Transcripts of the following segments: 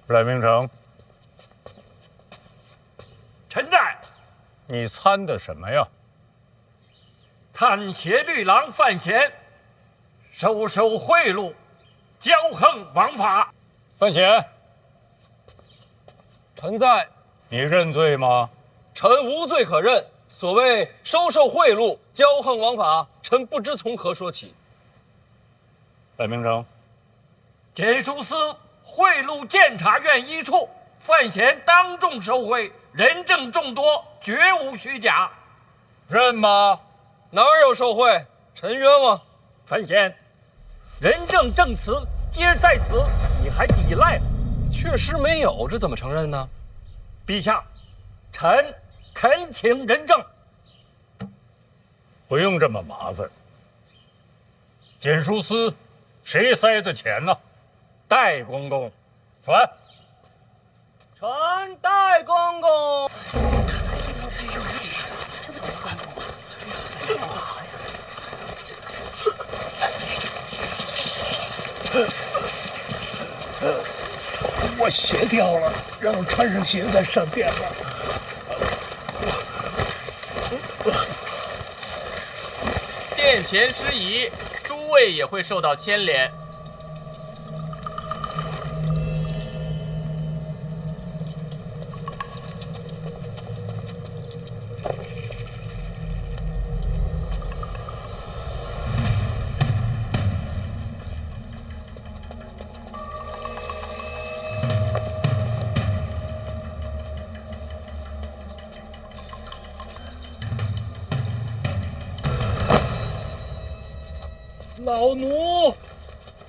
赖明成，臣在。你参的什么呀？参协律郎范闲收贿赂，骄横枉法。范闲，臣在。你认罪吗？臣无罪可认。所谓收受贿赂、骄横枉法，臣不知从何说起。赖明成，检书司贿赂监察院一处，范闲当众受贿，人证众多，绝无虚假。认吗？哪有受贿？臣冤枉。范闲，人证证词皆在此，你还抵赖？确实没有，这怎么承认呢？陛下，臣恳请人证。不用这么麻烦。检书司谁塞的钱呢？戴公公。传。传戴公公。我鞋掉了，让我穿上鞋再上殿吧。殿前失仪，诸位也会受到牵连。老奴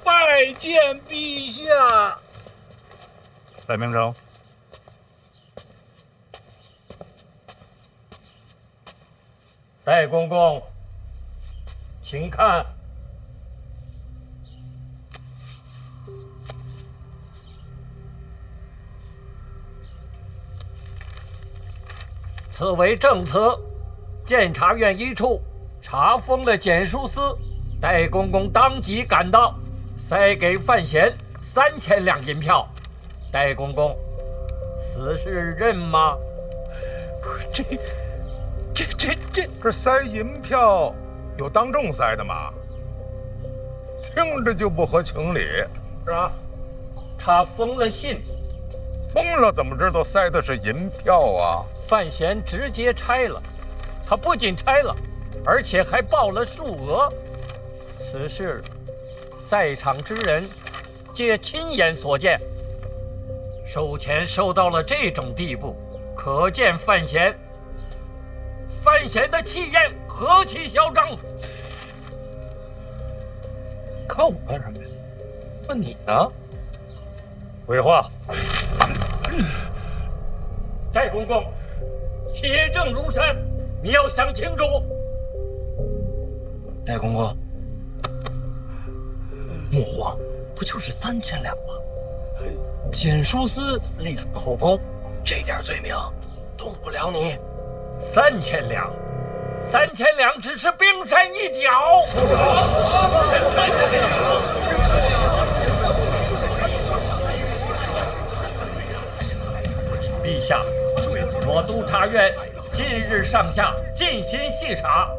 拜见陛下。赖明成，戴公公，请看。此为证词，监察院一处查封了检书司。戴公公当即赶到，塞给范闲3000两银票。戴公公，此事认吗？不是这塞银票有当众塞的吗？听着就不合情理，是吧？他封了信，封了怎么知道塞的是银票啊？范闲直接拆了，他不仅拆了，而且还报了数额。此事在场之人皆亲眼所见，收钱收到了这种地步，可见范闲的气焰何其嚣张！看我干什么呀？问你呢？回话。戴公公，铁证如山，你要想清楚。戴公公，木皇不就是3000两吗？检书司隶属后宫，这点罪名动不了你。3000两，3000两只是冰山一角。陛下，我督察院近日上下尽心细查，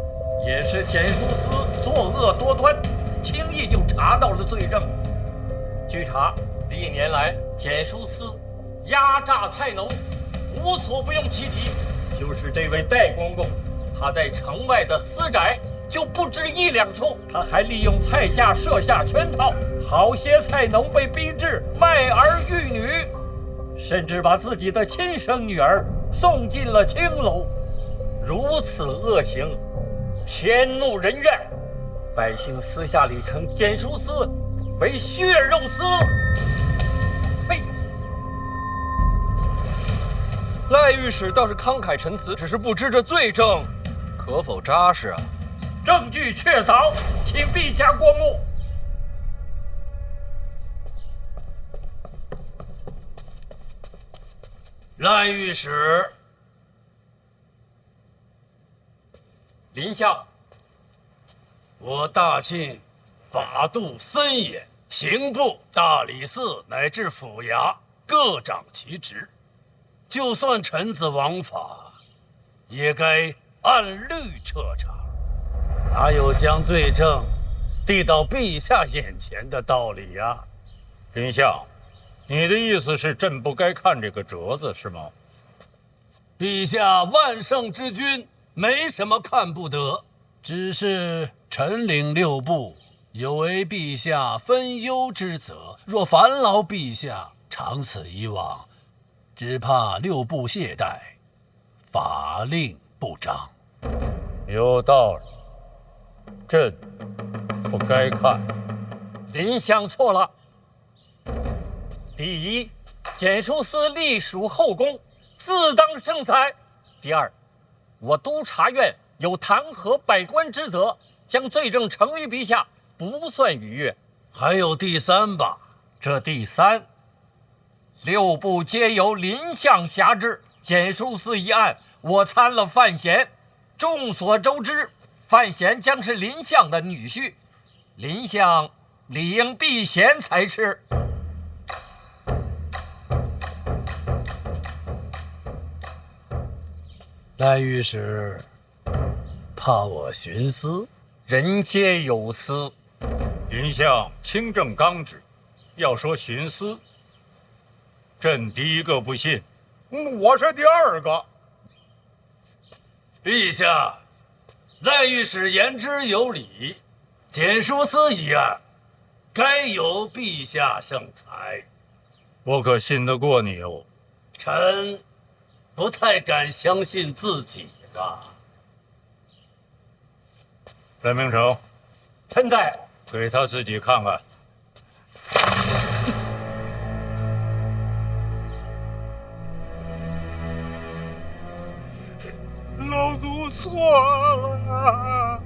也是检书司作恶多端，轻易就查到了罪证。据查，历年来检书司压榨菜农，无所不用其极。就是这位戴公公，他在城外的私宅就不止1、2处，他还利用菜价设下圈套，好些菜农被逼至卖儿育女，甚至把自己的亲生女儿送进了青楼。如此恶行，天怒人怨，百姓私下里称检书司为血肉司。呸！赖御史倒是慷慨陈词，只是不知这罪证可否扎实啊？证据确凿，请陛下过目。赖御史，临下，我大晋法度森严，刑部、大理寺乃至府衙各掌其职。就算臣子枉法，也该按律彻查，哪有将罪证递到陛下眼前的道理呀？丞相，你的意思是朕不该看这个折子是吗？陛下万圣之君，没什么看不得，只是臣领6部，有违陛下分忧之责。若烦劳陛下，长此以往，只怕6部懈怠，法令不彰。有道理，朕不该看。林相错了。第一，简书司隶属后宫，自当盛裁；第二，我督察院有弹劾百官之责，将罪证呈于陛下，不算逾越。还有第3吧？这第3，6部皆由林相辖制，简书司一案，我参了范闲。众所周知，范闲将是林相的女婿，林相理应避嫌才是。赖御史怕我徇私？人皆有私。丞相清正刚直，要说徇私，朕第一个不信。我是第2个。陛下，赖御史言之有理，简书司一案该由陛下圣裁。我可信得过你哦？臣不太敢相信自己吧。任明成，臣在。给他自己看看。老奴错了，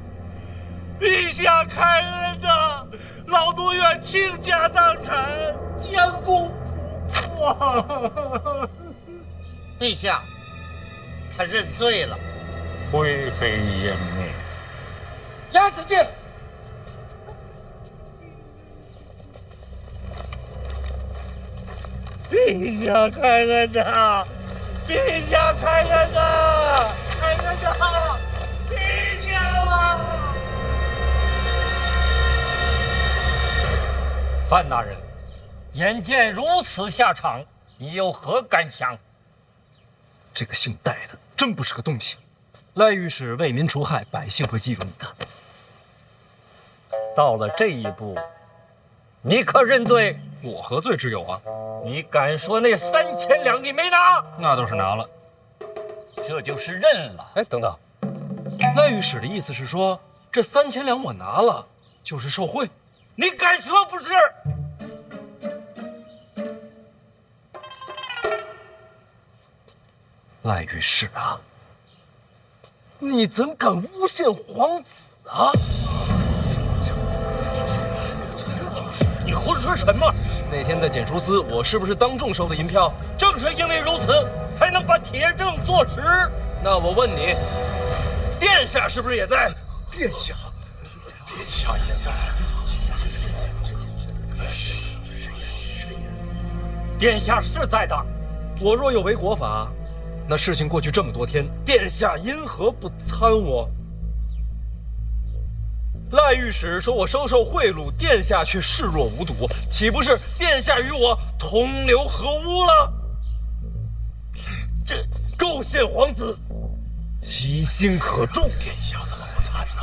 陛下开恩呐，老奴愿倾家荡产，将功补过。陛下，他认罪了。灰飞烟灭。押此去。陛下开恩呐！陛下开恩呐！开恩呐！陛下啊！范大人，眼见如此下场，你有何感想？这个姓戴的真不是个东西。赖御史为民除害，百姓会记住你的。到了这一步，你可认罪？我何罪之有啊？你敢说那3000两你没拿？那倒是拿了。这就是认了。哎，等等，赖御史的意思是说，这3000两我拿了，就是受贿。你敢说不是？赖御史啊，你怎敢诬陷皇子啊？你胡说什么？那天在检书司，我是不是当众收的银票？正是因为如此，才能把铁证坐实。那我问你，殿下是不是也在？殿下也在。殿下是在的。我若有违国法，那事情过去这么多天，殿下因何不参我？赖御史说我收受贿赂，殿下却视若无睹，岂不是殿下与我同流合污了？这构陷皇子，其心可诛。殿下怎么不参呢？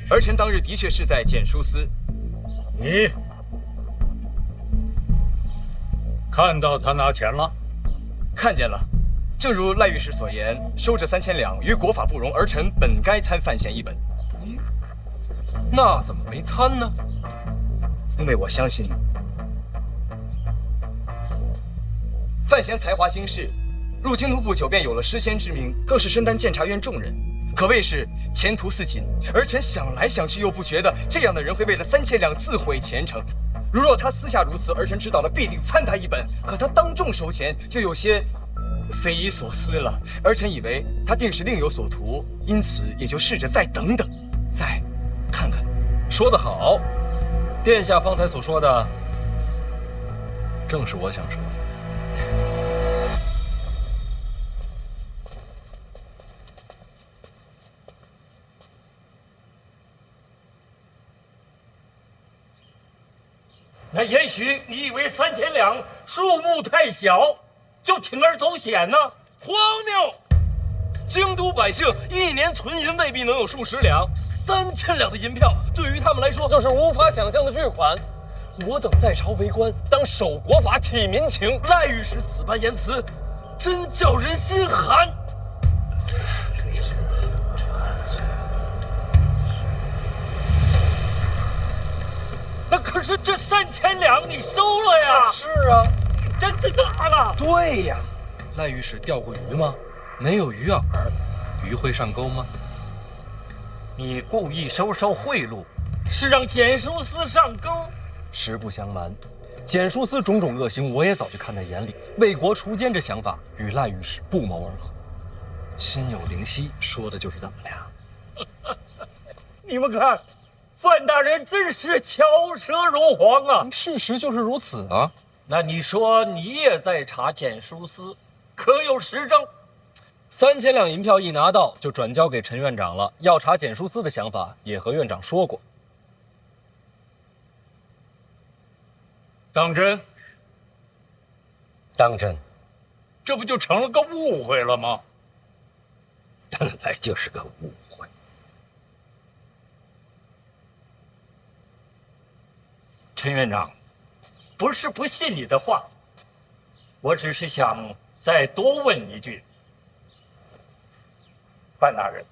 儿臣当日的确是在检书司。你看到他拿钱了？看见了，正如赖御史所言，收这3000两与国法不容，儿臣本该参范闲一本。那怎么没参呢？因为我相信你。范闲才华兴仕，入京都不久便有了诗仙之名，更是身担监察院重任，可谓是前途似锦。儿臣想来想去，又不觉得这样的人会为了3000两自毁前程。如若他私下如此，儿臣知道了必定参他一本；可他当众收钱，就有些匪夷所思了。儿臣以为他定是另有所图，因此也就试着再等等，再看看。说得好，殿下方才所说的，正是我想说的。那也许你以为3000两数目太小，就铤而走险呢？荒谬！京都百姓1年存银未必能有数十两，3000两的银票对于他们来说就是无法想象的巨款。我等在朝为官，当守国法，体民情。赖御史此般言辞，真叫人心寒。那可是这3000两你收了呀？是啊，真的拿了。对呀，赖御史钓过鱼吗？没有鱼饵，鱼会上钩吗？你故意收贿赂，是让蹇书司上钩。实不相瞒，蹇书司种种恶行，我也早就看在眼里。为国除奸这想法与赖御史不谋而合，心有灵犀，说的就是咱们俩。你们看，范大人真是巧舌如簧啊！事实就是如此啊。那你说你也在查蹇书司，可有实证？3000两银票一拿到，就转交给陈院长了。要查蹇书司的想法，也和院长说过。当真？当真，这不就成了个误会了吗？本来就是个误会。陈院长，不是不信你的话，我只是想再多问一句。范大人，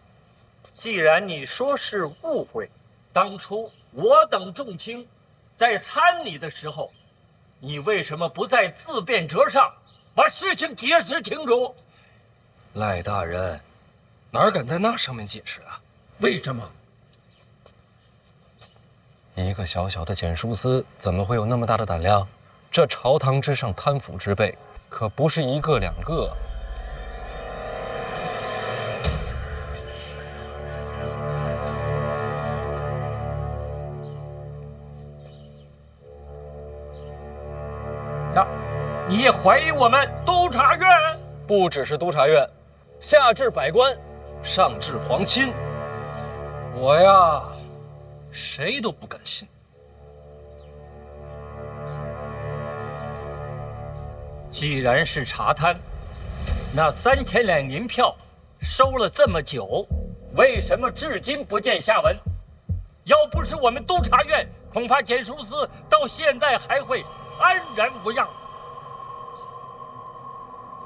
既然你说是误会，当初我等众卿在参你的时候，你为什么不在自辩折上把事情解释清楚？赖大人，哪敢在那上面解释啊？为什么？一个小小的蹇书司，怎么会有那么大的胆量？这朝堂之上贪腐之辈，可不是1个2个。你也怀疑我们督察院？不只是督察院，下至百官，上至皇亲，我呀，谁都不敢信。既然是查贪，那3000两银票收了这么久，为什么至今不见下文？要不是我们督察院，恐怕蹇书司到现在还会安然无恙。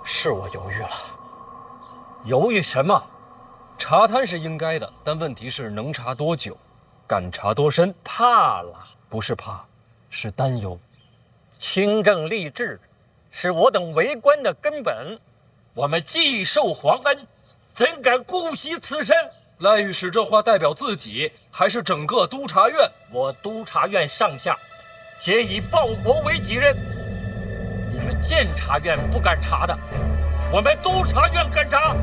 是我犹豫了。犹豫什么？查贪是应该的，但问题是能查多久，敢查多深？怕了？不是怕，是担忧。清正吏治是我等为官的根本，我们既受皇恩，怎敢姑息此身？赖御史这话代表自己，还是整个督察院？我督察院上下皆以报国为己任。你们监察院不敢查的，我们督察院敢查；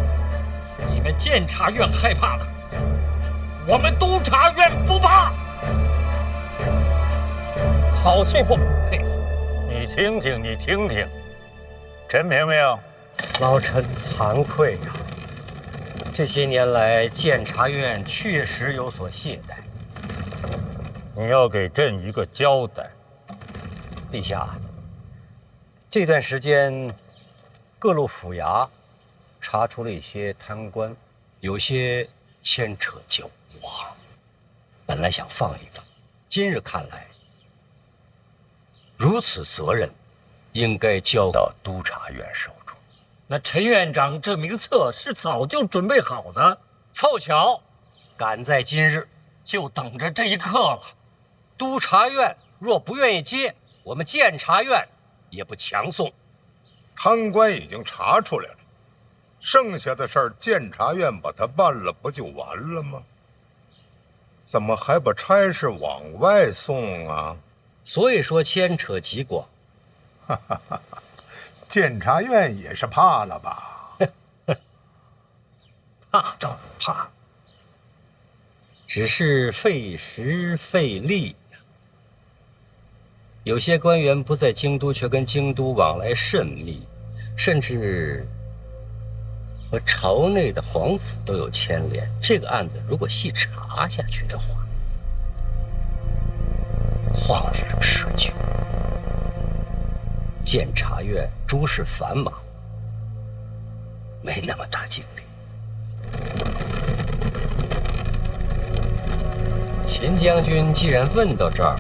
你们监察院害怕的，我们督察院不怕。好气魄！佩服！你听听，你听听，陈明明，老臣惭愧呀。这些年来，监察院确实有所懈怠。你要给朕一个交代。陛下，这段时间，各路府衙查出了一些贪官，有些牵扯狡猾。本来想放一放，今日看来，如此责任，应该交到督察院手中。那陈院长这名册是早就准备好的，凑巧，赶在今日，就等着这一刻了。督察院若不愿意接，我们监察院也不强送。贪官已经查出来了，剩下的事儿监察院把它办了，不就完了吗？怎么还把差事往外送啊？所以说牵扯极广。监察院也是怕了吧？怕照怕，只是费时费力。有些官员不在京都，却跟京都往来甚密，甚至和朝内的皇子都有牵连。这个案子如果细查下去的话，旷日持久。监察院诸事繁忙，没那么大精力。秦将军既然问到这儿，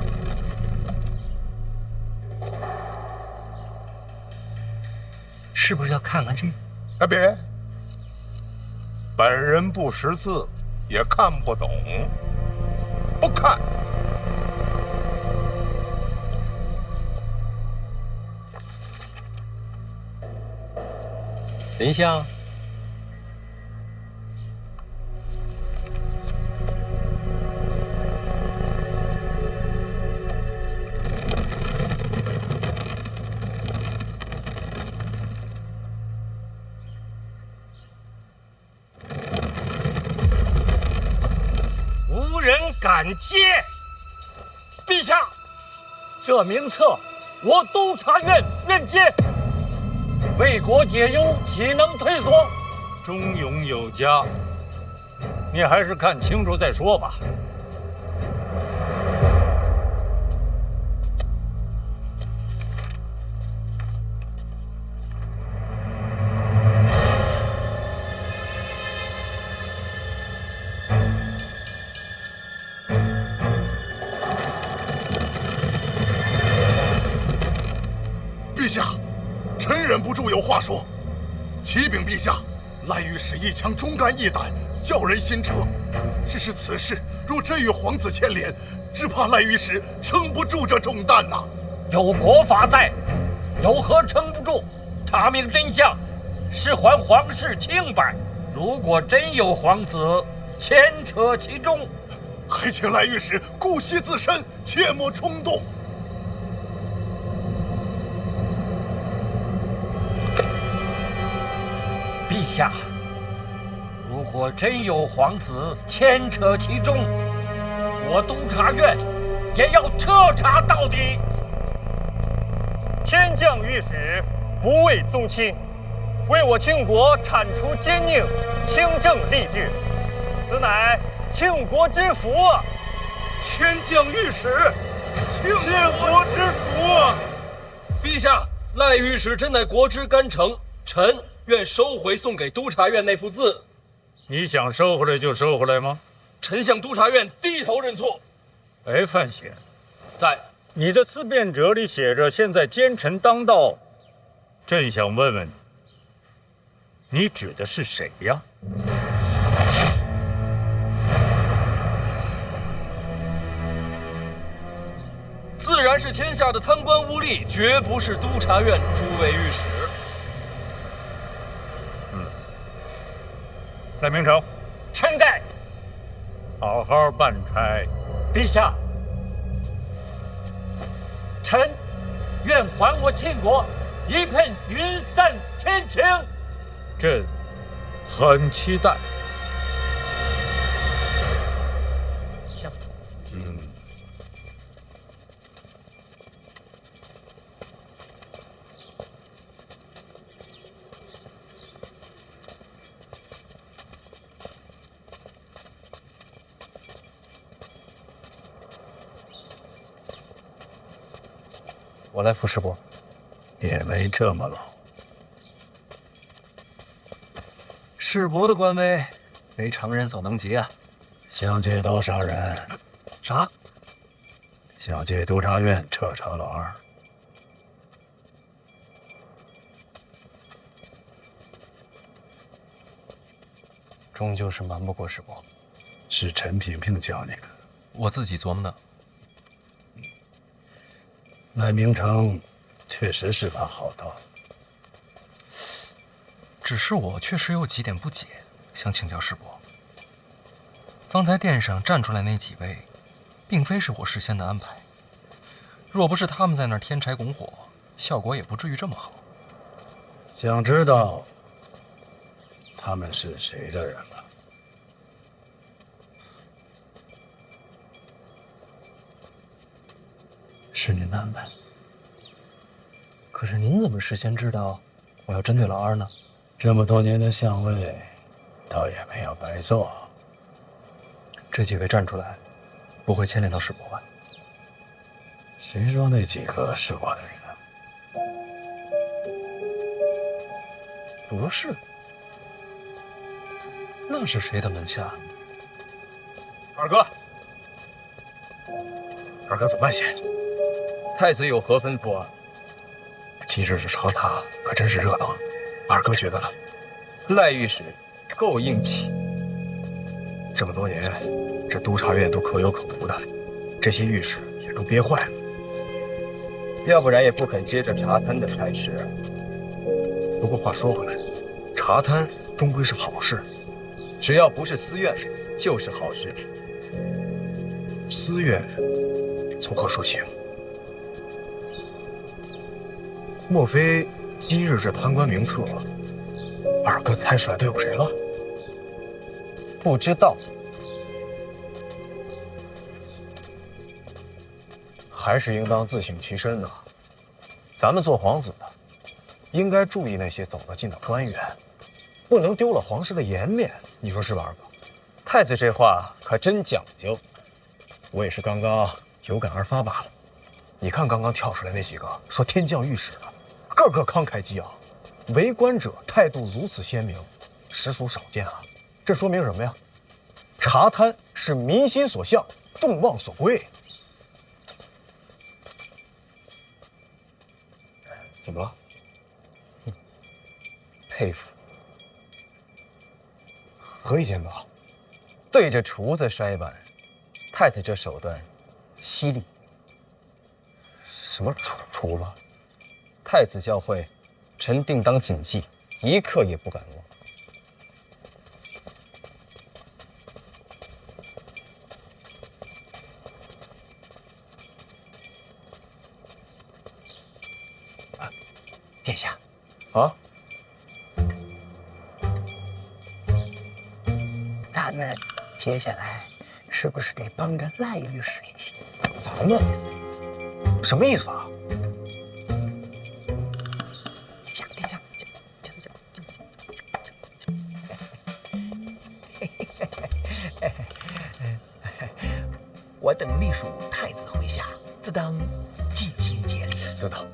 是不是要看看这个？啊，别，本人不识字，也看不懂，不看。丞相，无人敢接。陛下，这名册我督察院愿接。为国解忧，岂能退缩？忠勇有加，你还是看清楚再说吧。陛下，臣忍不住有话说。启禀陛下，赖御史一腔忠肝义胆，叫人心折。只是此事若真与皇子牵连，只怕赖御史撑不住这重担呐。有国法在，有何撑不住？查明真相，是还皇室清白。如果真有皇子牵扯其中，还请赖御史顾惜自身，切莫冲动。陛下，如果真有皇子牵扯其中，我督察院也要彻查到底。天降御史，不畏宗亲，为我庆国铲除奸佞，清正吏治，此乃庆国之福啊！天降御史，庆国之福啊！陛下，赖御史真乃国之干臣，臣愿收回送给督察院那幅字。你想收回来就收回来吗？臣向督察院低头认错。哎，范闲，在你的自辩者里写着现在奸臣当道，朕想问问你指的是谁呀？自然是天下的贪官污吏，绝不是督察院诸位御史。赖明成，臣在。好好办差。陛下，臣愿还我庆国一片云散天晴。朕很期待。我来扶世伯。也没这么老。世伯的官威，非常人所能及啊！想借多少人？啥？想借督察院彻查老二。终究是瞒不过世伯。是陈萍萍教你的。我自己琢磨的。赖明成确实是把好刀，只是我确实有几点不解，想请教世伯。方才殿上站出来那几位，并非是我事先的安排。若不是他们在那儿添柴拱火，效果也不至于这么好。想知道他们是谁的人了？是您的安排。可是您怎么事先知道我要针对老二呢？这么多年的相位，倒也没有白做。这几位站出来，不会牵连到世伯吧？谁说那几个是我的人？不是，那是谁的门下？二哥，二哥怎么办些？太子有何吩咐啊？今日这朝堂可真是热闹，二哥觉得呢？赖御史够硬气。这么多年，这督察院都可有可无的，这些御史也都憋坏了，要不然也不肯接着查贪的差事。不过话说回来，查贪终归是好事，只要不是私怨，就是好事。私怨从何说起？莫非今日这贪官名册，二哥猜出来都有谁了？不知道。还是应当自省其身呐。咱们做皇子的，应该注意那些走得近的官员，不能丢了皇室的颜面。你说是吧，二哥？太子这话可真讲究。我也是刚刚有感而发罢了。你看刚刚跳出来那几个说天降御史的，个个慷慨激昂，为官者态度如此鲜明，实属少见啊。这说明什么呀？查贪是民心所向，众望所归。怎么了？佩服。何以见得？对着厨子摔碗，太子这手段犀利。什么厨子？太子教诲，臣定当谨记，一刻也不敢忘。殿下，啊，咱们接下来是不是得帮着赖御史一些？咱们什么意思啊？殿下，我等隶属太子麾下，自当尽心竭力。等等。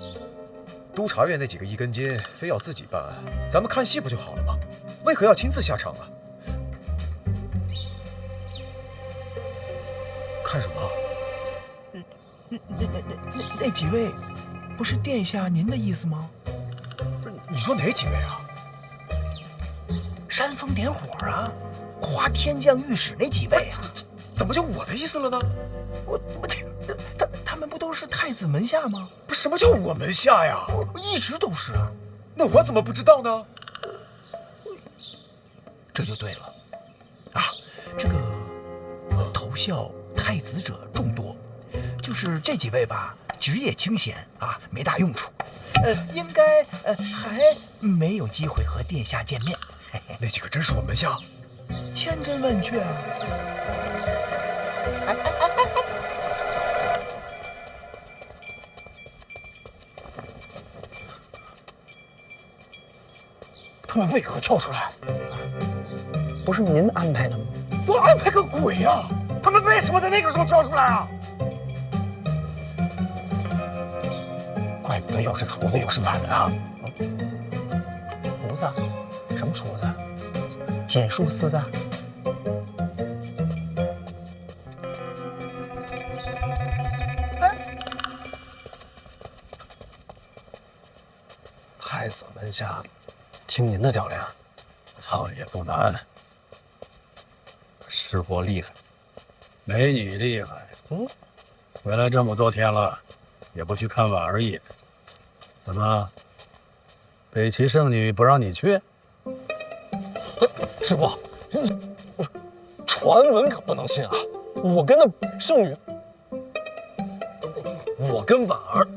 督察院那几个一根筋，非要自己办案，咱们看戏不就好了吗？为何要亲自下场啊？看什么？那几位，不是殿下您的意思吗？不是，你说哪几位啊？煽风点火啊，夸天降御史那几位啊？怎么就我的意思了呢？他们不都是太子门下吗？不是，什么叫我门下呀？一直都是啊。那我怎么不知道呢？这就对了啊，这个投效太子者众多，就是这几位吧，职业清闲啊，没大用处。应该还没有机会和殿下见面。那几个真是我门下？千真万确啊！他们为何跳出来？不是您安排的吗？我安排个鬼呀！他们为什么在那个时候跳出来啊？怪不得又是厨子又是犯人啊！厨子？什么厨子？简书司的。太子门下，听您的调令，操也不难。师伯厉害，没你厉害。回来这么多天了，也不去看婉儿一眼。怎么，北齐圣女不让你去？师伯，传闻可不能信啊！我跟那圣女，我跟婉儿，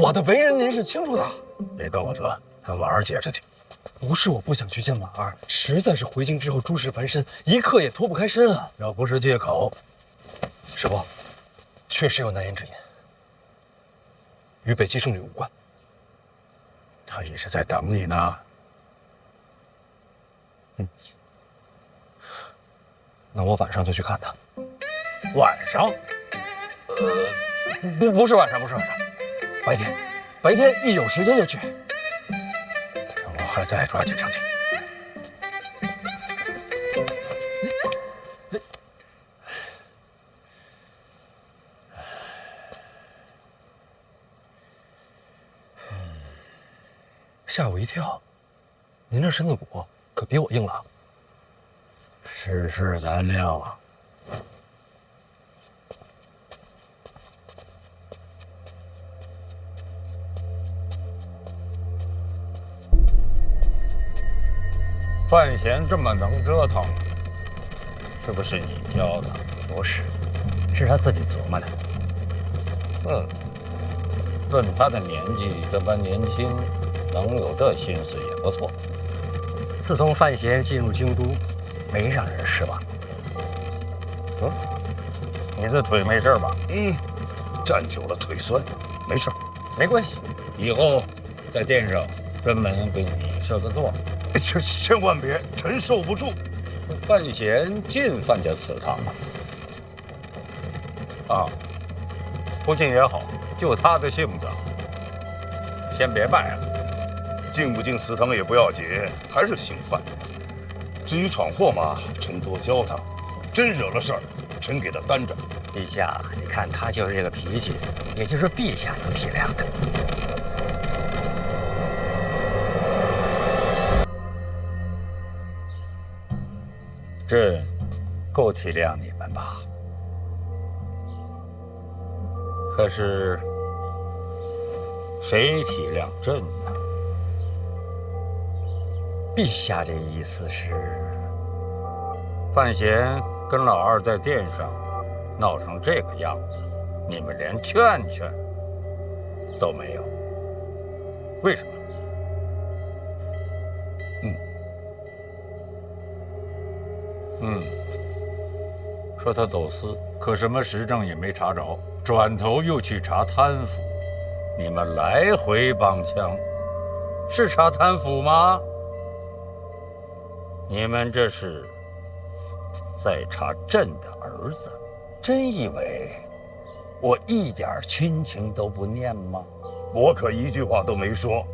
我的为人您是清楚的。别跟我说，跟婉儿解释去。不是我不想去见婉儿，实在是回京之后诸事繁身，一刻也脱不开身啊。要不是借口，师伯，确实有难言之隐，与北极圣女无关。他也是在等你呢。那我晚上就去看她。晚上？不是晚上，白天一有时间就去。趁我还在，抓紧上去。吓我一跳，您这身子骨可比我硬朗。世事难料啊。范闲这么能折腾，是不是你教的？不是，是他自己琢磨的。论他的年纪这般年轻，能有这心思也不错。自从范闲进入京都，没让人失望。你的腿没事吧？站久了腿酸，没事。没关系，以后在殿上专门给你设个座。千万别，臣受不住。范闲进范家祠堂啊，不进也好，就他的性子，先别拜了。进不进祠堂也不要紧，还是姓范。至于闯祸嘛，臣多教他。真惹了事儿，臣给他担着。陛下，你看他就是这个脾气，也就是陛下能体谅的。朕够体谅你们吧？可是谁体谅朕呢？陛下这意思是，范闲跟老二在殿上闹成这个样子，你们连劝劝都没有，为什么？说他走私，可什么实证也没查着，转头又去查贪腐，你们来回帮腔，是查贪腐吗？你们这是在查朕的儿子，真以为我一点亲情都不念吗？我可一句话都没说，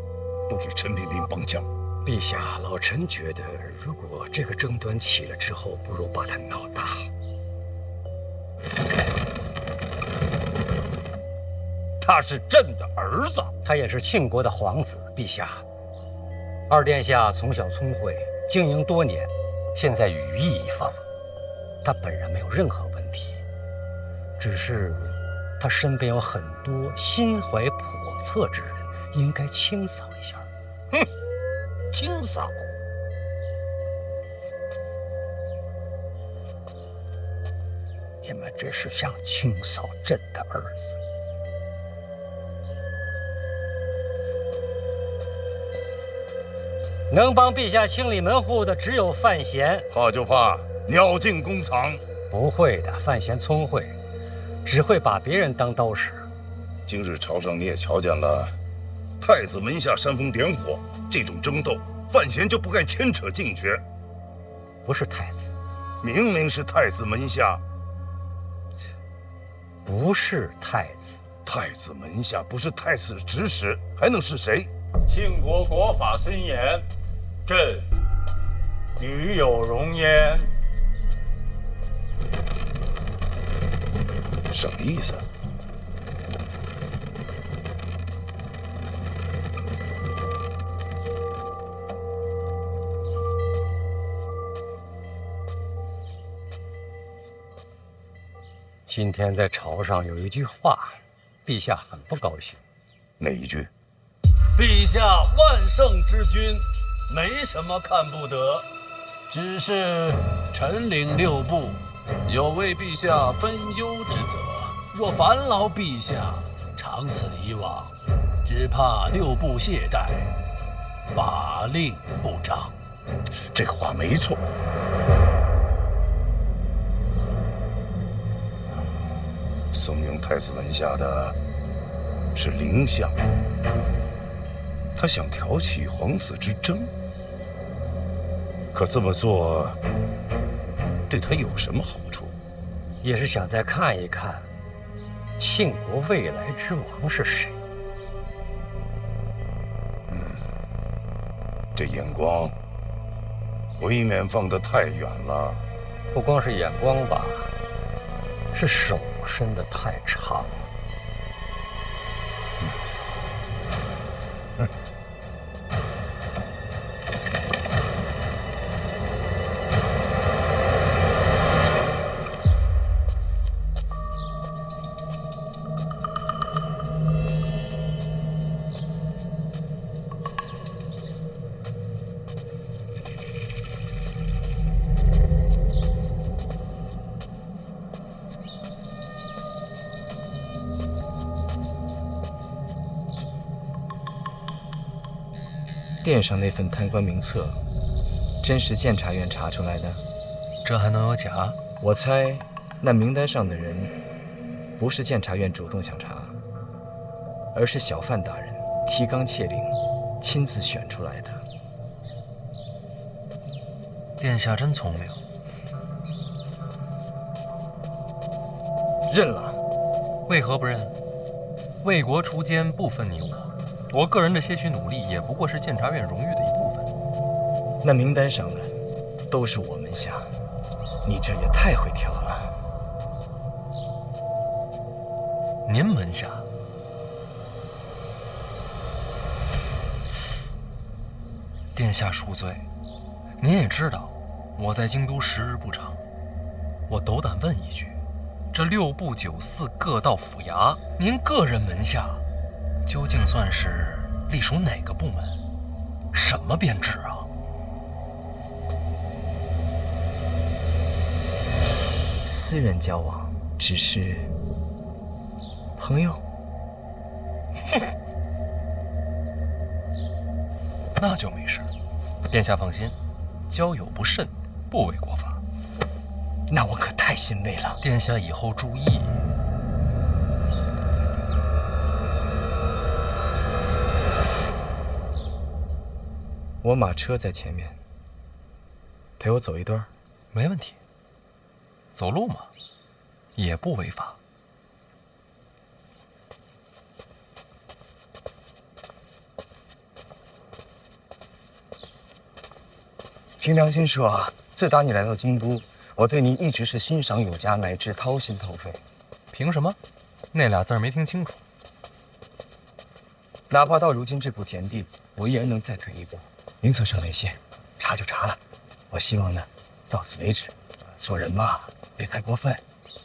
都是陈琳琳帮腔。陛下，老臣觉得，如果这个争端起了之后，不如把它闹大。他是朕的儿子，他也是庆国的皇子。陛下，二殿下从小聪慧，经营多年，现在羽翼已丰，他本人没有任何问题，只是他身边有很多心怀叵测之人，应该清扫一下。清扫？你们这是想清扫朕的儿子？能帮陛下清理门户的只有范闲，怕就怕鸟尽弓藏。不会的，范闲聪慧，只会把别人当刀使。今日朝上你也瞧见了，太子门下煽风点火，这种争斗，范闲就不该牵扯进去。不是太子，明明是太子门下。不是太子，太子门下不是太子指使，还能是谁？庆国国法森严，朕与有容焉。什么意思？今天在朝上有一句话，陛下很不高兴。哪一句？陛下万圣之君，没什么看不得，只是臣领六部，有为陛下分忧之责。若烦劳陛下，长此以往，只怕六部懈怠，法令不彰。这话没错。怂恿太子门下的是凌相，他想挑起皇子之争，可这么做对他有什么好处？也是想再看一看庆国未来之王是谁。这眼光未免放得太远了。不光是眼光吧，是手伸得太长。殿上那份贪官名册，真是监察院查出来的？这还能有假？我猜，那名单上的人，不是监察院主动想查，而是小范大人提纲挈领，亲自选出来的。殿下真聪明。认了。为何不认？为国除奸，不分你我。我个人的些许努力，也不过是监察院荣誉的一部分。那名单上的都是我门下，你这也太会挑了。您门下？殿下恕罪。您也知道，我在京都时日不长。我斗胆问一句，这6部9司各道府衙，您个人门下究竟算是隶属哪个部门？什么编制啊？私人交往，只是朋友。那就没事。殿下放心，交友不慎，不违国法。那我可太欣慰了。殿下以后注意。我马车在前面，陪我走一段。没问题。走路嘛，也不违法。凭良心说啊，自打你来到京都，我对你一直是欣赏有加，乃至掏心掏肺。凭什么？那俩字儿没听清楚。哪怕到如今这步田地，我依然能再退一步。名册上那些，查就查了。我希望呢，到此为止。做人嘛，别太过分。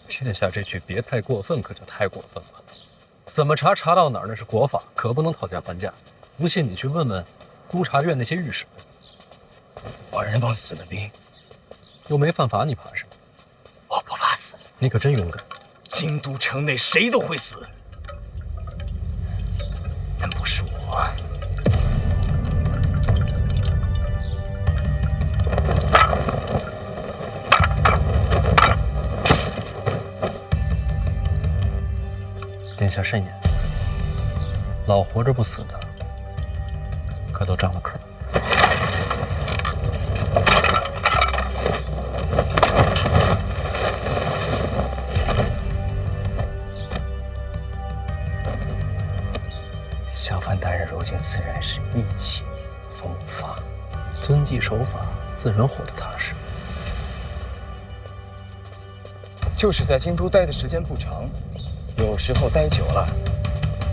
天下这句“别太过分”可就太过分了。怎么查到哪儿那是国法，可不能讨价还价。不信你去问问督察院那些御史。我人往死了逼，又没犯法，你怕什么？我不怕死。你可真勇敢。京都城内谁都会死，但不是我。殿下慎言，老活着不死的，可都长了壳。小范大人如今自然是意气风发，遵纪守法，自然活得踏实。就是在京都待的时间不长，有时候待久了，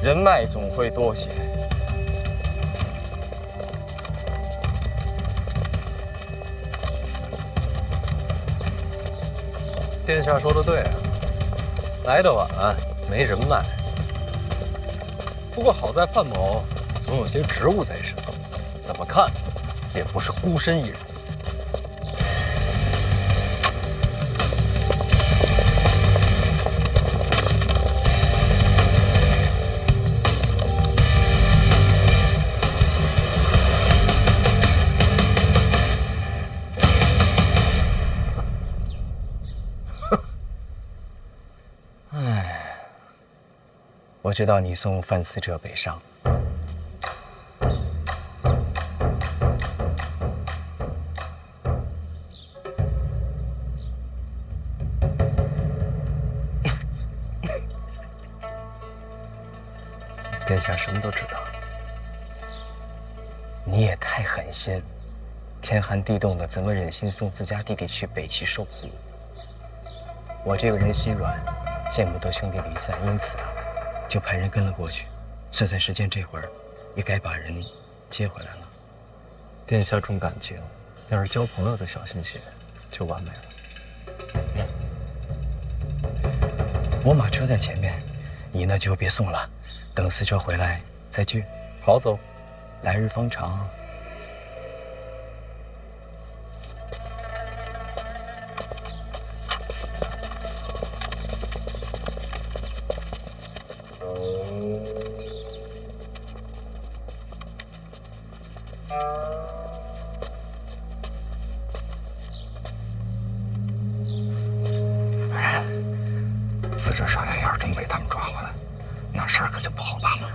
人脉总会多些。殿下说的对啊，来得晚，没人脉。不过好在范某总有些职务在身，怎么看也不是孤身一人。我知道你送范思哲北上。殿下什么都知道，你也太狠心，天寒地冻的，怎么忍心送自家弟弟去北齐受苦？我这个人心软，见不得兄弟离散，因此就派人跟了过去。算算时间，这会儿也该把人接回来了。殿下重感情，要是交朋友再小心些，就完美了。我马车在前面，你呢就别送了。等思哲回来再聚。好走，来日方长。思哲少爷要是真被他们抓回来，那事儿可就不好办了。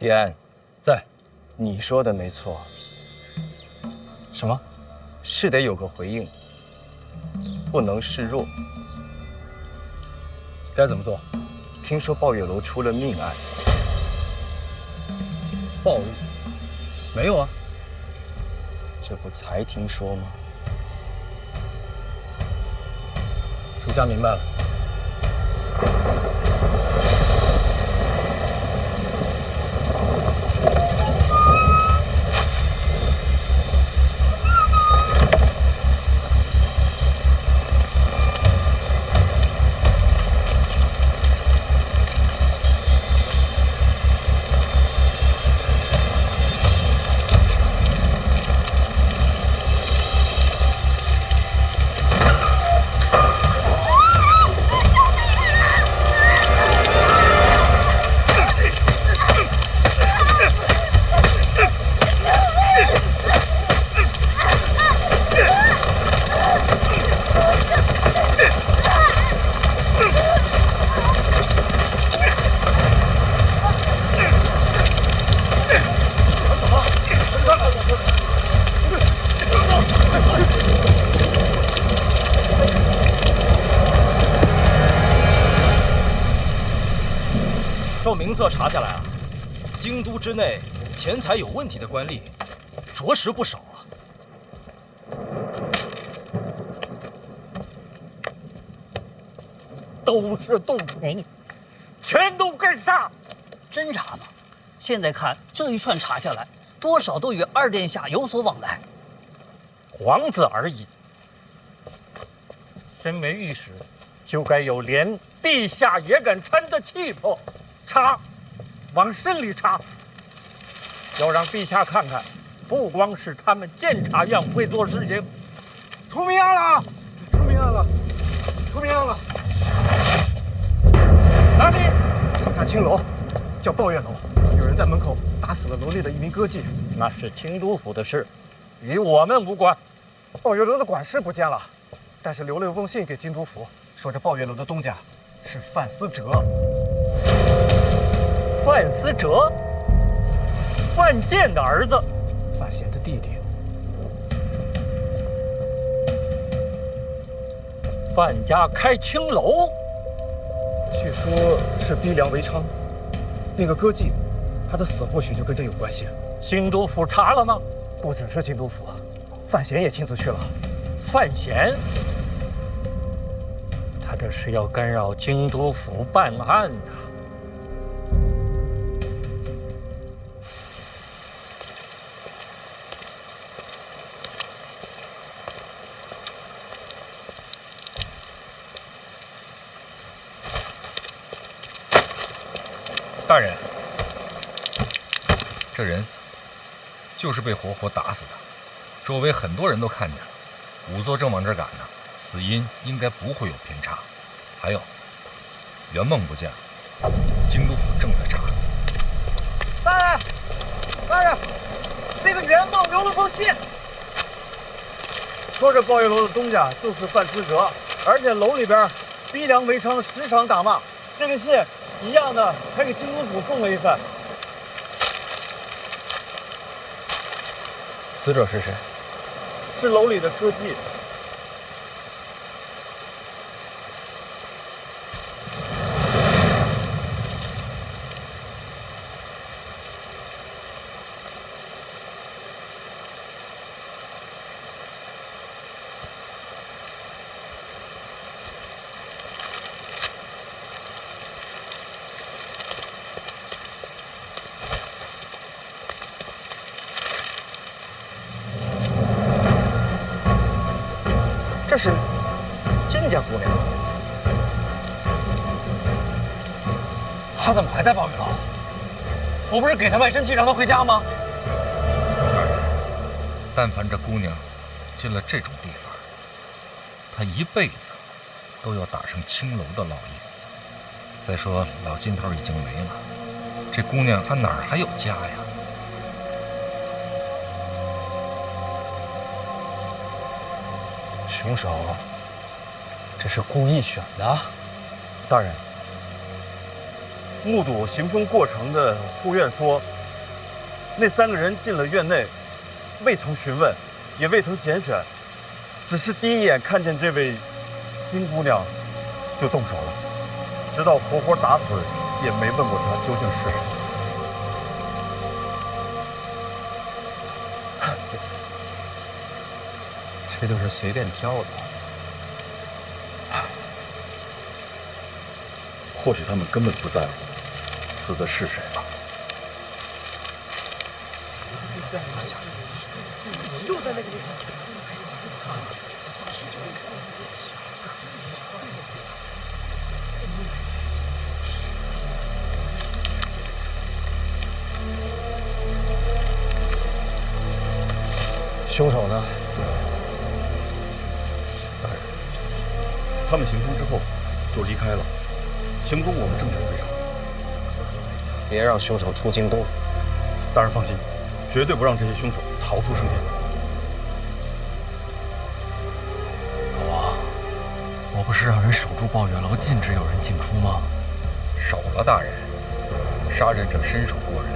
叶安，在。你说的没错。什么？是得有个回应，不能示弱。该怎么做？听说抱月楼出了命案。暴玉？没有啊。这不才听说吗？属下明白了。照名册查下来啊，京都之内钱财有问题的官吏，着实不少啊。都是蠹虫，全都跟上！侦查吧，现在看这一串查下来，多少都与二殿下有所往来。皇子而已，身为御史，就该有连陛下也敢参的气魄。查，往深里查，要让陛下看看，不光是他们监察院会做事情。出命案了！出命案了！出命案了！哪里？长大青楼，叫抱月楼，有人在门口打死了楼内的一名歌妓。那是清都府的事，与我们无关。抱月楼的管事不见了，但是留了一封信给京都府，说这抱月楼的东家是范思哲。范思哲，范建的儿子，范闲的弟弟。范家开青楼，据说是逼良为娼。那个歌妓，她的死或许就跟这有关系。京都府查了吗？不只是京都府，范闲也亲自去了。范闲，他这是要干扰京都府办案呐。大人，这人就是被活活打死的，周围很多人都看见了，仵作正往这儿赶呢，死因应该不会有偏差。还有，圆梦不见了，京都府正在查。大人，那个袁梦留了封信，说这抱月楼的东家就是范思哲，而且楼里边逼良为娼，时常打骂。这个信一样的还给京都府送了一份。死者是谁？是楼里的歌妓。这是甄家姑娘，她怎么还在抱月楼？我不是给她卖身契让她回家吗？但凡这姑娘进了这种地方，她一辈子都要打上青楼的烙印。再说老金头已经没了，这姑娘她哪儿还有家呀？凶手，这是故意选的。大人，目睹行凶过程的护院说，那3个人进了院内，未曾询问，也未曾拣选，只是第一眼看见这位金姑娘就动手了，直到活活打死，也没问过她究竟是谁。这就是随便挑的。或许他们根本不在乎死的是谁吧。就在那个地方。凶手呢？大人，他们行凶之后就离开了，行踪我们正在追查。别让凶手出京都。大人放心，绝对不让这些凶手逃出升天。老王，我不是让人守住抱月楼，禁止有人进出吗？守了，大人。杀人者身手过人，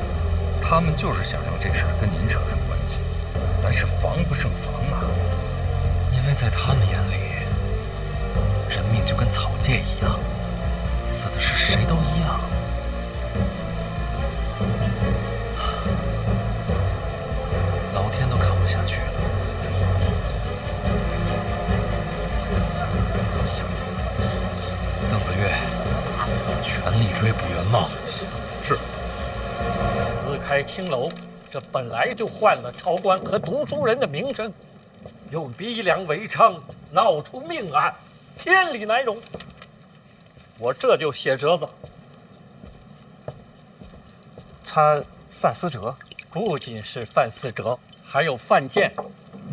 他们就是想让这事儿跟您扯上关系。咱是防不胜防啊！因为在他们眼里，人命就跟草芥一样，死的是谁都一样。老天都看不下去了。邓子越，全力追捕袁茂。是。撕开青楼，这本来就坏了朝官和读书人的名声，又逼良为娼，闹出命案，天理难容。我这就写折子。他范思哲，不仅是范思哲，还有范建、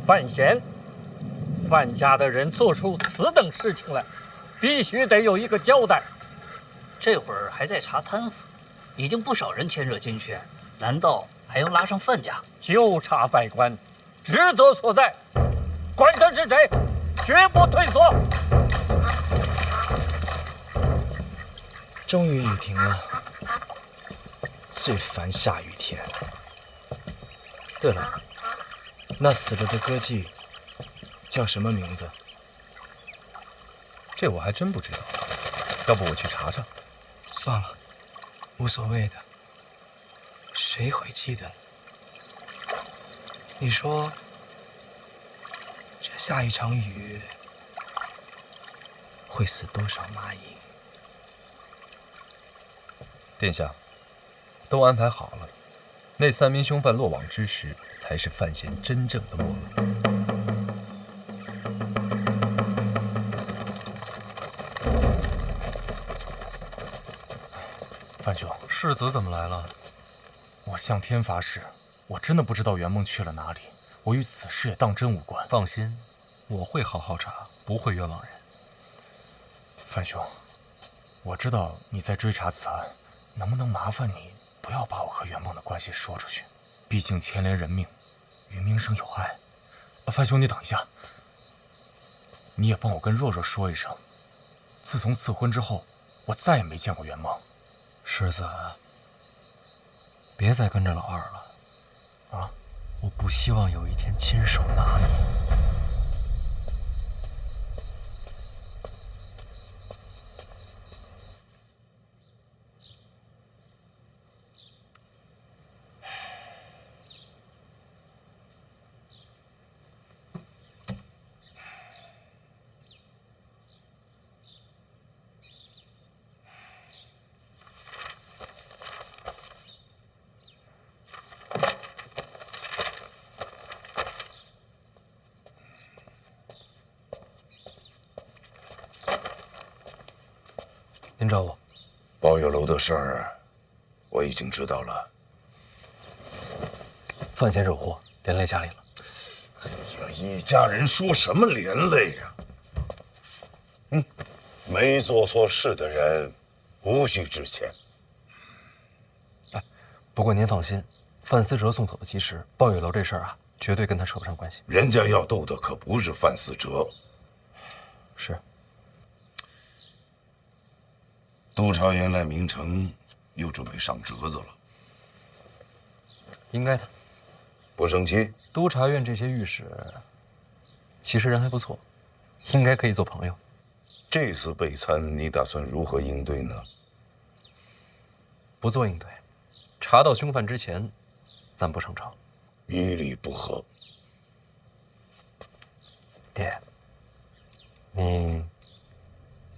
范闲，范家的人做出此等事情来，必须得有一个交代。这会儿还在查贪腐，已经不少人牵涉进去，难道还要拉上范家？纠察百官，职责所在，管他是谁，绝不退缩。终于雨停了，最烦下雨天。对了，那死了的歌妓叫什么名字？这我还真不知道，要不我去查查？算了，无所谓的。谁会记得呢？你说，这下一场雨会死多少蚂蚁？殿下，都安排好了，那3名凶犯落网之时，才是范闲真正的没落。范兄，世子怎么来了？我向天发誓，我真的不知道圆梦去了哪里，我与此事也当真无关。放心，我会好好查，不会冤枉人。范兄，我知道你在追查此案，能不能麻烦你不要把我和圆梦的关系说出去？毕竟牵连人命，与名声有碍。范兄，你等一下，你也帮我跟若若说一声，自从赐婚之后，我再也没见过圆梦。世子，别再跟着老二了，啊！我不希望有一天亲手拿你。您找我？包月楼的事儿，我已经知道了。范闲惹祸，连累家里了。哎呀，一家人说什么连累呀？没做错事的人，无需致歉。哎，不过您放心，范思哲送走的及时，包月楼这事儿啊，绝对跟他扯不上关系。人家要斗的可不是范思哲。是。督察员赖明成又准备上折子了，应该的。不生气？督察院这些御史，其实人还不错，应该可以做朋友。这次备参，你打算如何应对呢？不做应对，查到凶犯之前，暂不上朝。于理不合。爹，你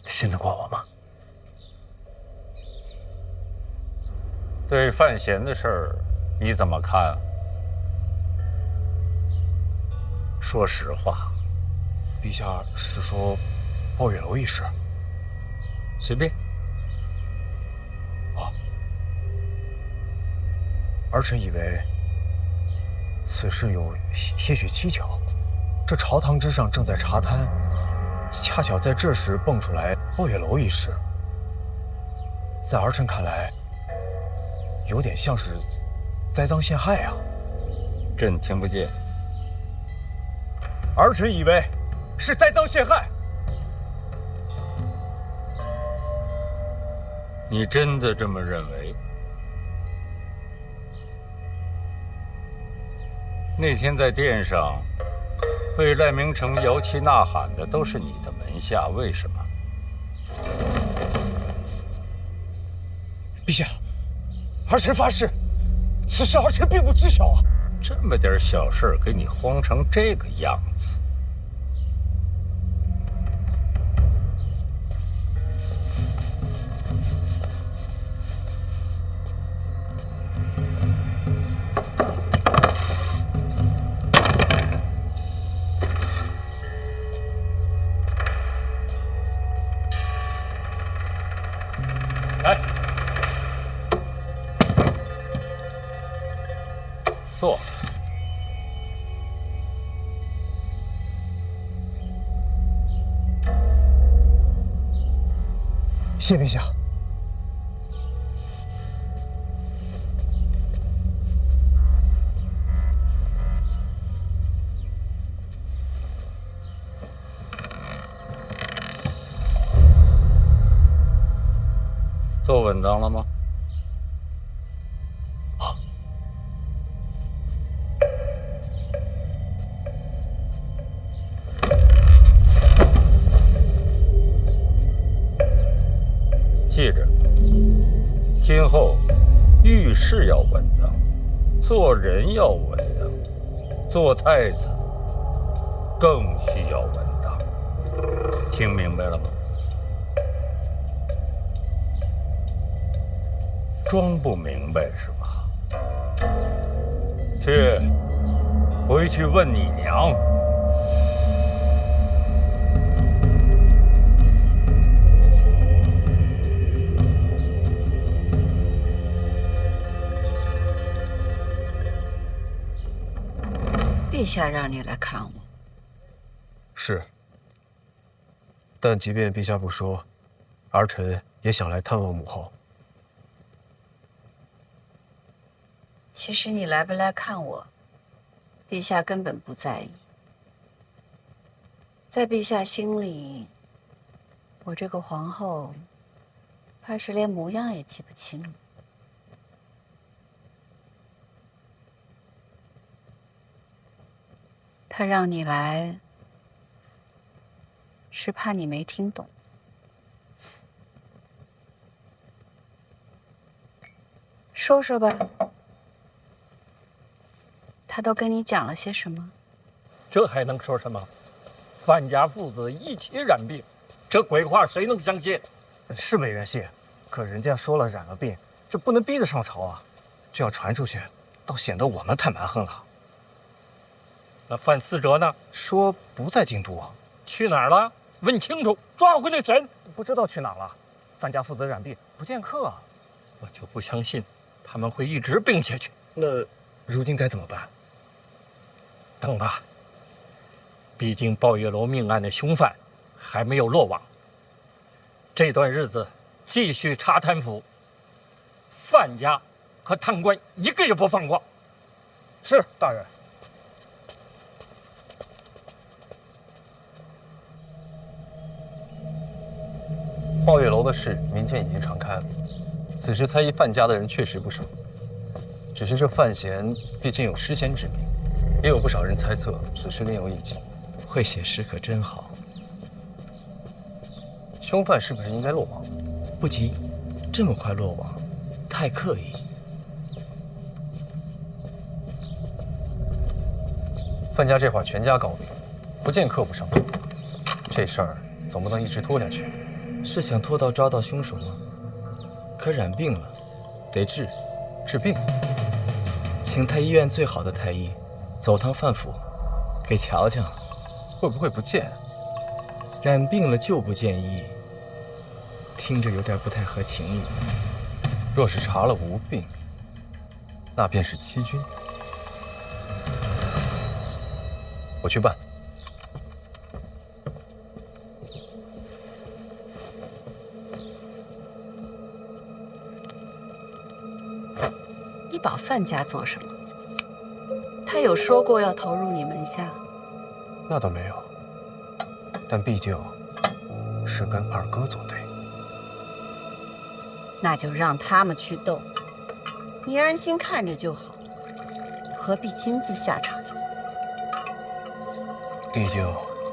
信得过我吗？对范闲的事儿，你怎么看？说实话。陛下是说包月楼一事？随便。啊，儿臣以为此事有些许蹊跷。这朝堂之上正在查贪，恰巧在这时蹦出来包月楼一事，在儿臣看来，有点像是栽赃陷害啊！朕听不见。儿臣以为是栽赃陷害。你真的这么认为？那天在殿上为赖明成摇旗呐喊的都是你的门下，为什么？陛下，儿臣发誓，此事儿臣并不知晓啊！这么点小事给你慌成这个样子，来，坐。谢陛下。坐稳当了吗？记着，今后遇事要稳当，做人要稳当，做太子更需要稳当。听明白了吗？装不明白是吧？去，回去问你娘。陛下让你来看我，是。但即便陛下不说，儿臣也想来探望母后。其实你来不来看我，陛下根本不在意。在陛下心里，我这个皇后，怕是连模样也记不清了。他让你来，是怕你没听懂。说说吧，他都跟你讲了些什么？这还能说什么？范家父子一起染病，这鬼话谁能相信？是没人信，可人家说了染了病，这不能逼得上朝啊！这要传出去，倒显得我们太蛮横了。那范思哲呢？说不在京都啊。去哪儿了？问清楚，抓回来审。不知道去哪儿了。范家父子染病，不见客啊。我就不相信他们会一直病下去。那如今该怎么办？等吧。毕竟抱月楼命案的凶犯还没有落网。这段日子继续查贪腐，范家和贪官一个也不放过。是，大人。抱月楼的事，民间已经传开了。此时猜疑范家的人确实不少，只是这范闲毕竟有诗仙之名，也有不少人猜测此事另有隐情。会写诗可真好。凶犯是不是应该落网？不急，这么快落网，太刻意。范家这会儿全家高病，不见客不上门，这事儿总不能一直拖下去。是想拖到抓到凶手吗？可染病了，得治。治病？请太医院最好的太医，走趟范府，给瞧瞧。会不会不见？染病了就不见医，听着有点不太合情理。若是查了无病，那便是欺君。我去办。你保范家做什么？他有说过要投入你门下？那倒没有，但毕竟是跟二哥作对。那就让他们去斗，你安心看着就好，何必亲自下场？毕竟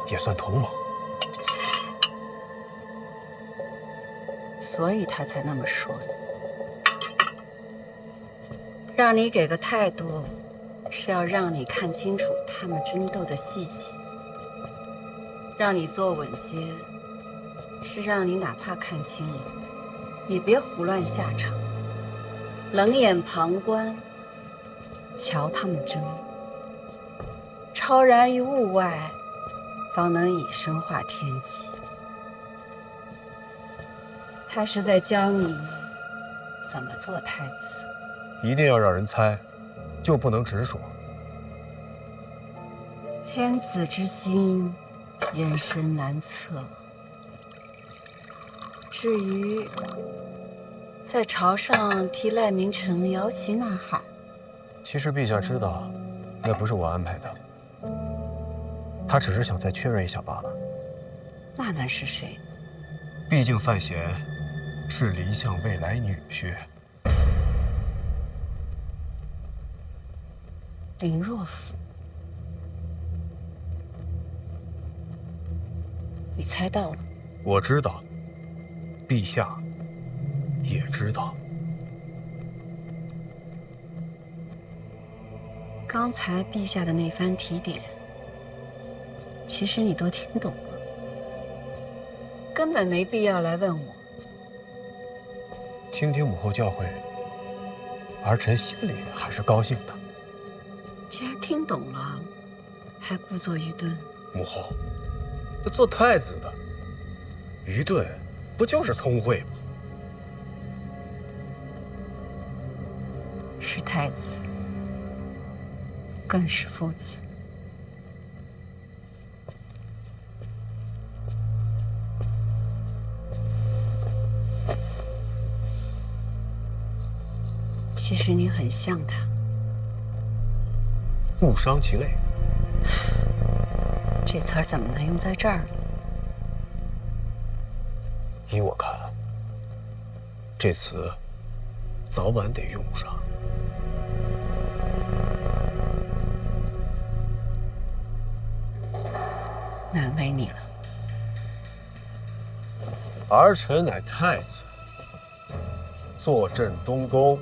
也算同盟，所以他才那么说的。让你给个态度，是要让你看清楚他们争斗的细节；让你坐稳些，是让你哪怕看清了，也别胡乱下场，冷眼旁观，瞧他们争，超然于物外，方能以身化天机。他是在教你怎么做太子。一定要让人猜，就不能直说。天子之心，人生难测。至于在朝上替赖明成摇旗呐喊，其实陛下知道，那不是我安排的，他只是想再确认一下罢了。那能是谁？毕竟范闲是黎相未来女婿。林若甫，你猜到了？我知道，陛下也知道。刚才陛下的那番提点，其实你都听懂了，根本没必要来问我。听听母后教诲，儿臣心里还是高兴的。既然听懂了，还故作愚钝。母后，这做太子的，愚钝不就是聪慧吗？是太子，更是夫子。其实你很像他。误伤其类，这词儿怎么能用在这儿呢？依我看，这词早晚得用上。难为你了。儿臣乃太子，坐镇东宫，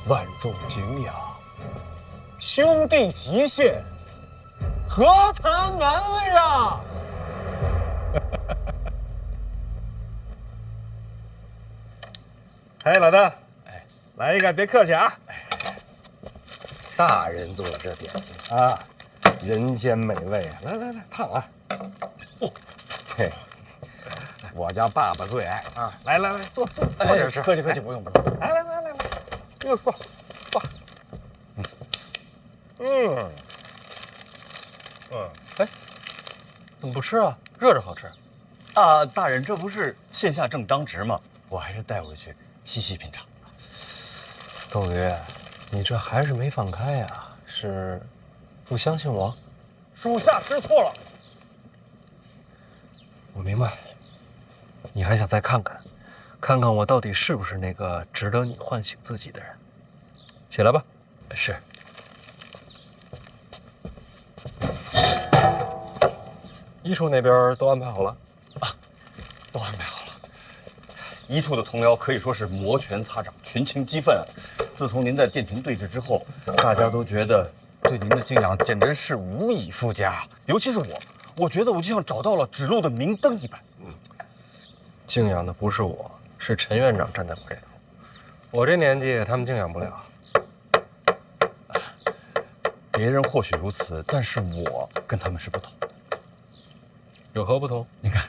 万众敬仰，兄弟极限，何谈难为啊！哎，老大，哎，来一个，别客气啊。大人做的这点心啊，人间美味啊！来来来，烫啊！哦，嘿，我家爸爸最爱啊！来来来，坐点吃。客气客气，不用不用。来来来来来，给我坐。哎，怎么不吃啊？热着好吃。啊，大人，这不是现下正当值吗？我还是带回去细细品尝。窦鱼，你这还是没放开呀？是不相信我？属下知错了。我明白，你还想再看看，看看我到底是不是那个值得你唤醒自己的人。起来吧。是。医处那边都安排好了啊，都安排好了。医处的同僚可以说是摩拳擦掌，群情激愤啊！自从您在殿廷对峙之后，大家都觉得对您的敬仰简直是无以复加。尤其是我觉得我就像找到了指路的明灯一般。敬仰的不是我，是陈院长站在我这头。我这年纪，他们敬仰不了。别人或许如此，但是我跟他们是不同的。有何不同？你看，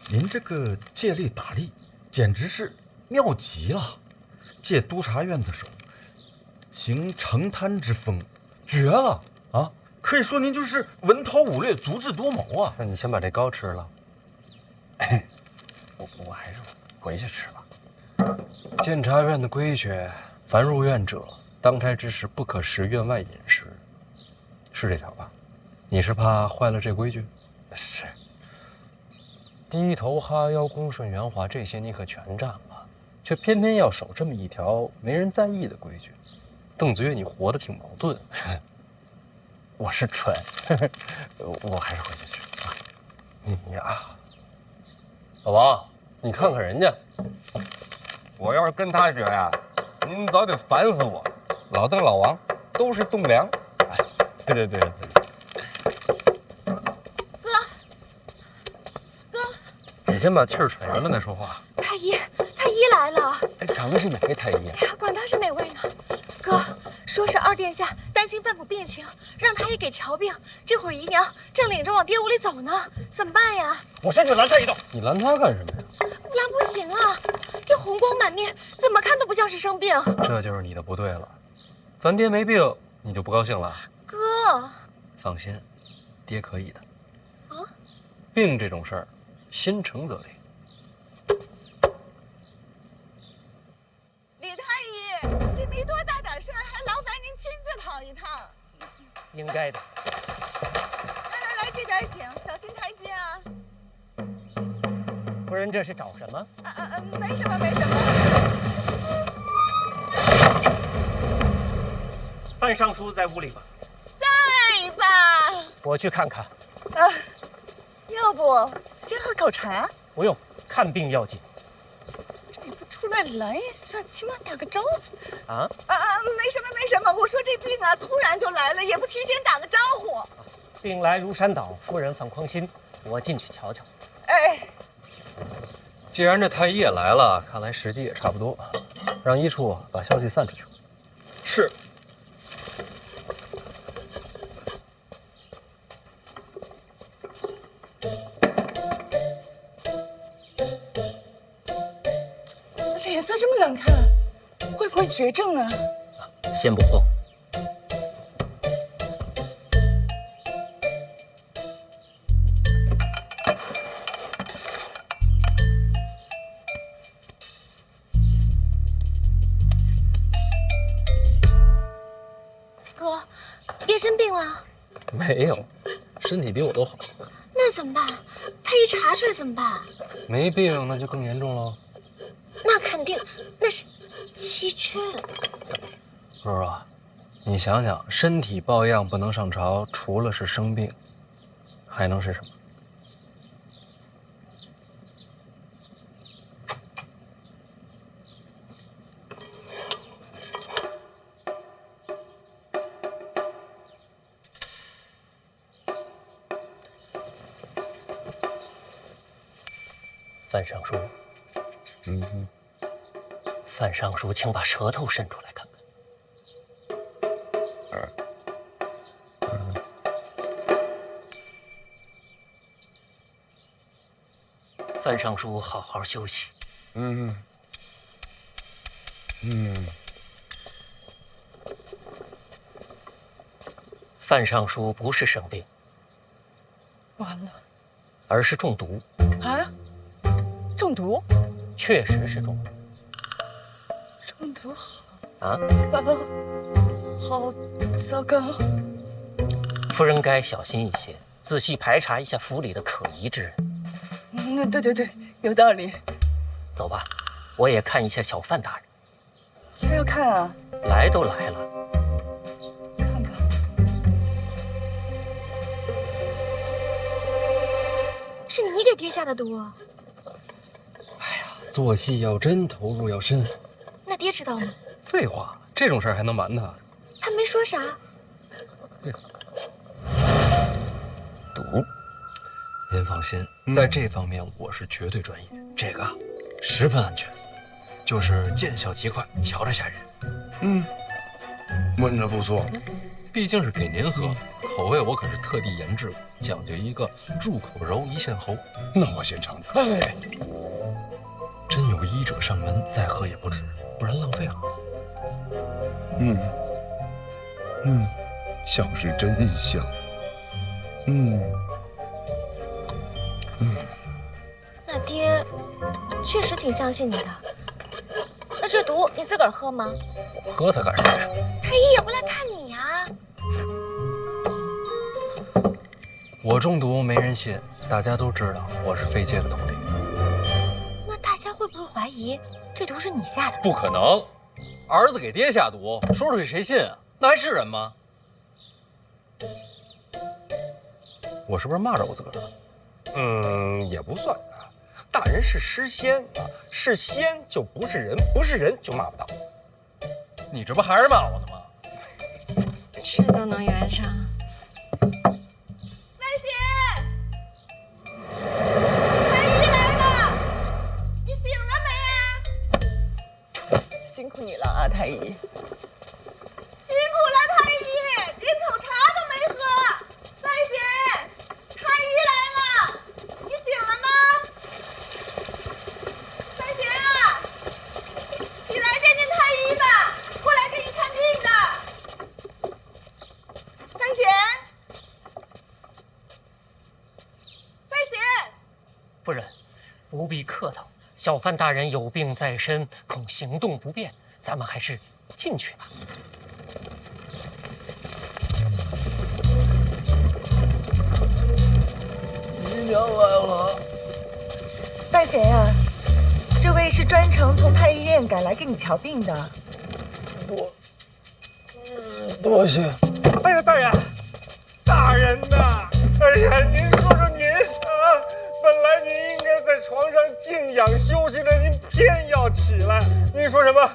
您这个借力打力，简直是妙极了！借督察院的手，行承贪之风，绝了啊！可以说您就是文韬武略，足智多谋啊！那你先把这糕吃了。我还是回去吃吧。监察院的规矩，凡入院者，当差之时不可食院外饮食，是这条吧？你是怕坏了这规矩？是。低头哈腰、恭顺圆滑这些你可全占了，却偏偏要守这么一条没人在意的规矩。邓子越，你活得挺矛盾。我是蠢，我还是回去吃啊。你呀，老王，你看看人家，我要是跟他学呀，您早得烦死我。老邓、老王都是栋梁。对。你先把气儿喘匀了再说话。太医来了。哎，长的是哪位太医啊？哎呀，管他是哪位呢？哥，说是二殿下担心范府病情，让太医给瞧病。这会儿姨娘正领着往爹屋里走呢，怎么办呀？我先去拦他一道。你拦他干什么呀？拦不行啊，这红光满面，怎么看都不像是生病。这就是你的不对了。咱爹没病，你就不高兴了？哥，放心，爹可以的。啊？病这种事儿，心诚则灵。李太医，这没多大点事儿，还劳烦您亲自跑一趟。应该的。来，这边请，小心台阶啊。夫人这是找什么？没什么。范尚书在屋里吗？在吧。我去看看。要不先喝口茶？不用，看病要紧。这也不出来拦一下，起码打个招呼。啊？没什么。我说这病啊，突然就来了，也不提前打个招呼。病来如山倒，夫人放宽心，我进去瞧瞧。哎，既然这太医也来了，看来时机也差不多，让医处把消息散出去。是。脸色这么难看，会不会绝症啊？先不慌。没有，身体比我都好。那怎么办？他一查出来怎么办？没病，那就更严重喽。那肯定，那是七缺。若若，你想想，身体抱恙不能上朝，除了是生病，还能是什么？范尚书，范尚书，请把舌头伸出来看看。范尚书，好好休息。范尚书不是生病，完了而是中毒。啊！中毒？确实是中毒。中毒好啊！好糟糕。夫人该小心一些，仔细排查一下府里的可疑之人。对，有道理。走吧，我也看一下小范大人。还要看啊？来都来了。看吧。是你给爹下的毒。做戏要真，投入要深。那爹知道吗？废话，这种事儿还能瞒他？他没说啥。毒，您放心，在这方面我是绝对专业，这个十分安全，就是见效极快，瞧着吓人。闻着不错。毕竟是给您喝，口味我可是特地研制过，讲究一个入口柔一线喉。那我先尝尝。哎，真有医者上门，再喝也不迟，不然浪费了。香是真香。那爹确实挺相信你的。那这毒你自个儿喝吗？我喝它干啥呀？太医也不来看你呀。我中毒没人信，大家都知道我是费介的徒弟。那大家会不会怀疑这毒是你下的？不可能，儿子给爹下毒，说出去谁信啊？那还是人吗？我是不是骂着我自个儿了？也不算啊。大人是诗仙啊，是仙就不是人，不是人就骂不到。你这不还是骂我呢吗？是都能圆上。辛苦你了啊，太医！辛苦了，太医，连口茶都没喝。范闲，太医来了，你醒了吗？范闲啊，起来见见太医吧，过来给你看病的。范闲，范闲，夫人，不必客套。小范大人有病在身，恐行动不便，咱们还是进去吧。姨娘来了。范闲呀，这位是专程从太医院赶来给你瞧病的。多谢。哎呀，大人，大人呐！哎呀，您说说您啊，本来您应该在床上静养休息的，您偏要起来。您说什么？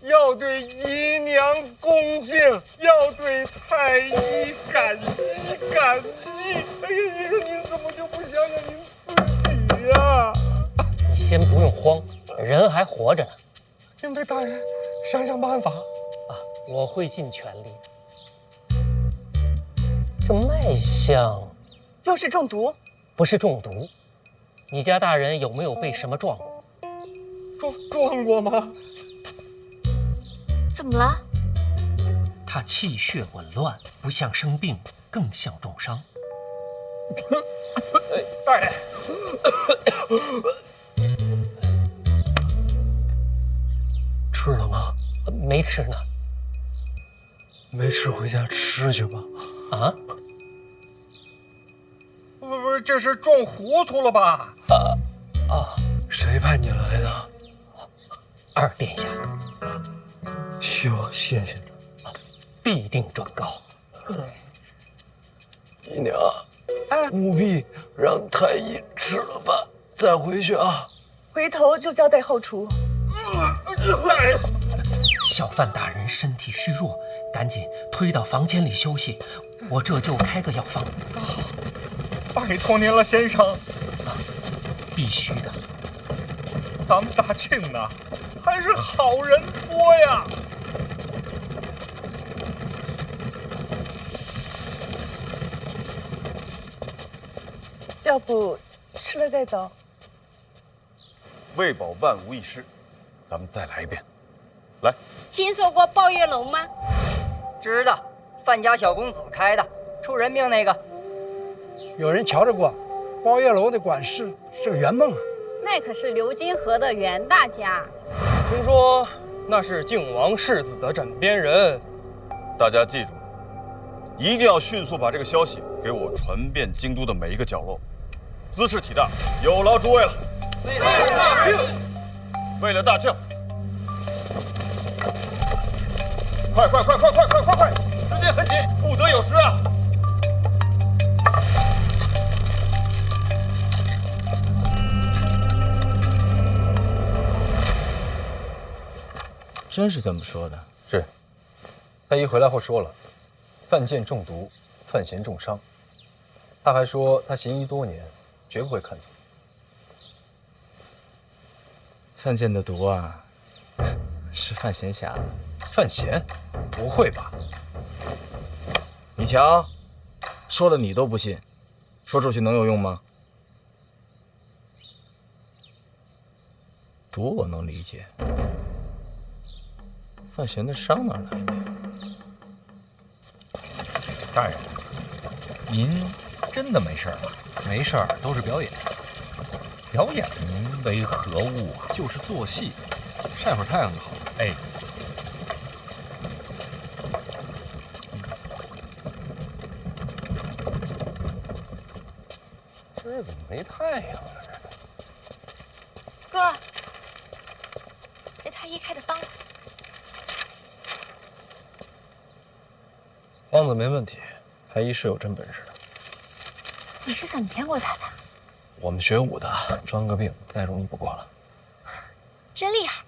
要对姨娘恭敬，要对太医感激感激。哎呀，你说您怎么就不想想您自己呀？你先不用慌，人还活着呢。您为大人想想办法啊，我会尽全力的。这脉象又是中毒？不是中毒。你家大人有没有被什么撞过？撞过吗？怎么了？他气血紊乱，不像生病，更像重伤。大人，吃了吗？没吃呢。没吃，回家吃去吧。啊？不是这是撞糊涂了吧？谁派你来的？二殿下，替我谢谢他，必定转告。姨娘，务必让太医吃了饭再回去啊！回头就交代后厨。小范大人身体虚弱，赶紧推到房间里休息，我这就开个药方。拜托您了，先生。必须的。咱们大庆呢，还是好人多呀。要不吃了再走？为保万无一失，咱们再来一遍。来，听说过抱月楼吗？知道，范家小公子开的，出人命那个。有人瞧着过，包月楼的管事是个圆梦啊。那可是流金河的袁大家。听说那是靖王世子的枕边人。大家记住，一定要迅速把这个消息给我传遍京都的每一个角落。兹事体大，有劳诸位了。为了大庆，为了大庆，快！时间很紧，不得有失啊！真是这么说的？是。太医回来后说了，范建中毒，范闲重伤。他还说他行医多年，绝不会看错。范建的毒啊，是范闲下的。范闲？不会吧？你瞧，说的你都不信，说出去能有用吗？毒我能理解，范闲的伤哪来的呀？大人，您真的没事吧？没事儿，都是表演。表演为何物啊？就是做戏，晒会儿太阳就好了。哎，今儿怎么没太阳了？哥，这太医开的方子。方子没问题，太医是有真本事的。你是怎么骗过他的？我们学武的，装个病再容易不过了。真厉害！